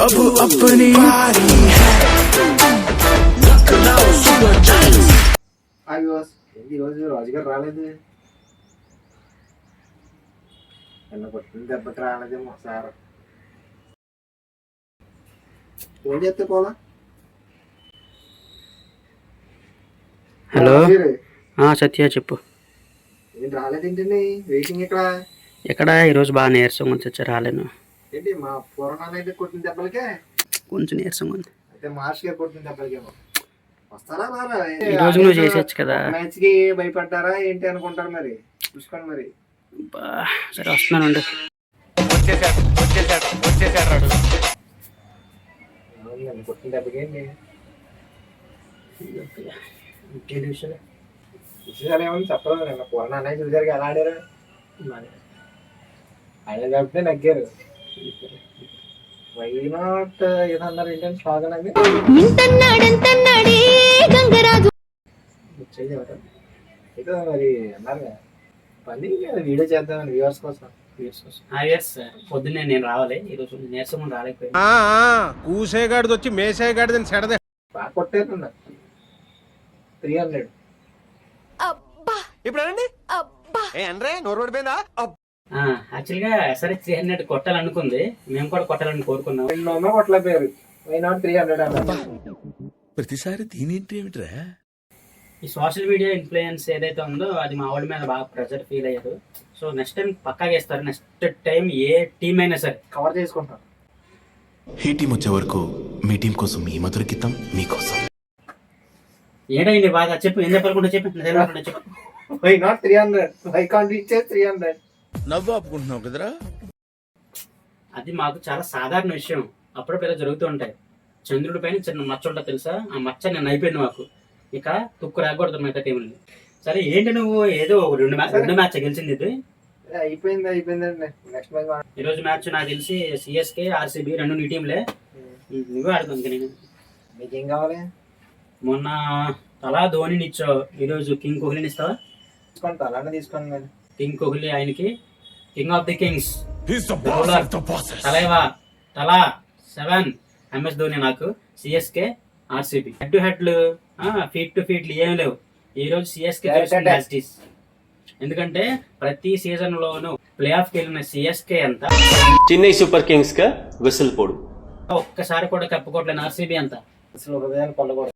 अब अपनी बारी है ఈరోజు రాజుగారు రాలేదు. నిన్న కొట్టిన దెబ్బకి రాలేదేమో సార్. ఫోన్ చేస్తే పోలా. హలో సత్య చెప్పు. ఏంటి రాలేదేంటండి? వెయిటింగ్ ఇక్కడ ఈరోజు బాగా నీరసంగా ఉంది సత్య, రాలేను. ఏంటి మా పూర్వనాన్న అయితే కొట్టిన దెబ్బలకే కొంచెం నీరసంగా ఉంది. అయితే మార్చ్ గారు కొట్టిన దెబ్బలకేమో. వస్తారా రారా? ఈ రోజు నువ్వు చేసేచ్చు కదా. మ్యాచ్ కి భయపడ్డారా ఏంటి అనుకుంటారు మరి. చూసుకోండి మరి. సరే వస్తున్నానండి. కొట్టిన దెబ్బకేంటి విషయాలు ఏమని చెప్పలేదు. నిన్న పూర్వనాన్న చూసారు ఎలా ఆడారు. ఆయన కాబట్టి నగ్గారు. వైనాట్ ఏదన్నారు ఏంటంటే స్లోగన్ అది ఏదో మరి అన్నారు పని వీడియో చేద్దామని వ్యూవర్స్ కోసం. పొద్దున్నే నేను రావాలి, ఈరోజు నీరసం రాలేకపోయింది. కూసేగాడిది వచ్చి మేసేగాడిదని సెడదే బాగా కొట్టేది 300. ఇప్పుడు యాక్చువల్ గా సరే 300 కొట్టాలనుకుంది, మేము కూడా కొట్టాలని కోరుకున్నాం. 200 కొట్టలేకపోయారు. వైనాట్ 300 అన్నారు. ప్రతిసారి దీనేంటి ఏమిట్రా? ఈ సోషల్ మీడియా ఇన్ఫ్లుయెన్స్ ఏదైతే ఉందో అది మా వాడి మీద బాగా ప్రెషర్ ఫీల్ అయ్యారు. సో నెక్స్ట్ టైం పక్కా చేస్తారు. నెక్స్ట్ టైం ఏ టీం అయినా సరే కవర్ చేసుకుంటారు. ఈ టీం వచ్చే వరకు మీ టీం కోసం మీ మధుర గీతం మీకోసం. ఏంటండి బాగా చెప్పు, ఏం చెప్పాలనుకుంటా చెప్పు. వైనాట్ 300. Why can't reach 300. నవ్వు ఆపుకుంటున్నావు కదరా. అది మాకు చాలా సాధారణ విషయం. అప్పుడప్పుడు ఇలా జరుగుతూ ఉంటాయి. చంద్రుడి పైన చిన్న మచ్చ ఉంటుంది తెలుసా, ఆ మచ్చ నేను అయిపోయింది మాకు. ఇక తుక్కు రాకూడదు మిగతా టీంని. సరే ఏంటి నువ్వు ఏదో రెండు మ్యాచ్ గెలిచింది ఇది అయిపోయిందండి. నెక్స్ట్ మ్యాచ్ ఈ రోజు మ్యాచ్ నాకు తెలిసి సిఎస్కే ఆర్సీబీ రెండు నీ టీంలే. నువ్వే ఆడుతుంది. నేను మీకేం కావాలి? మొన్న తలా ధోనిని ఇచ్చావు, ఈరోజు కింగ్ కోహ్లీని ఇస్తావా? తీసుకోండి, అలానే తీసుకోండి. మరి కింగ్ కోహ్లీ ఆయనకి కింగ్ ఆఫ్ ది కింగ్స్ తలా 7 MS ధోని నాకు సిఎస్కే ఆర్సీబీ హెడ్ టు హెడ్లు ఫీట్ టు ఫీట్లు ఏం లేవు. ఈ రోజు సిఎస్కే ఎందుకంటే ప్రతి సీజన్ లోను ప్లే ఆఫ్ కి వెళ్ళిన సిఎస్కే అంత చెన్నై సూపర్ కింగ్స్ కా విసిల్ పోడు ఒక్కసారి కూడా కప్పుకోవట్లేని ఆర్సీబీ అంత అసలు హృదయాన్ని కొల్లకూడదు.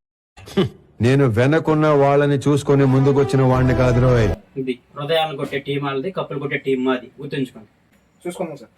నేను వెనకున్న వాళ్ళని చూసుకొని ముందుకొచ్చిన వాడిని కాదు రోయ్. ఇది హృదయాలను కొట్టే టీం వాళ్ళది, కప్పులు కొట్టే టీం మాది. గుర్తుంచుకోండి. చూసుకుందాం సార్.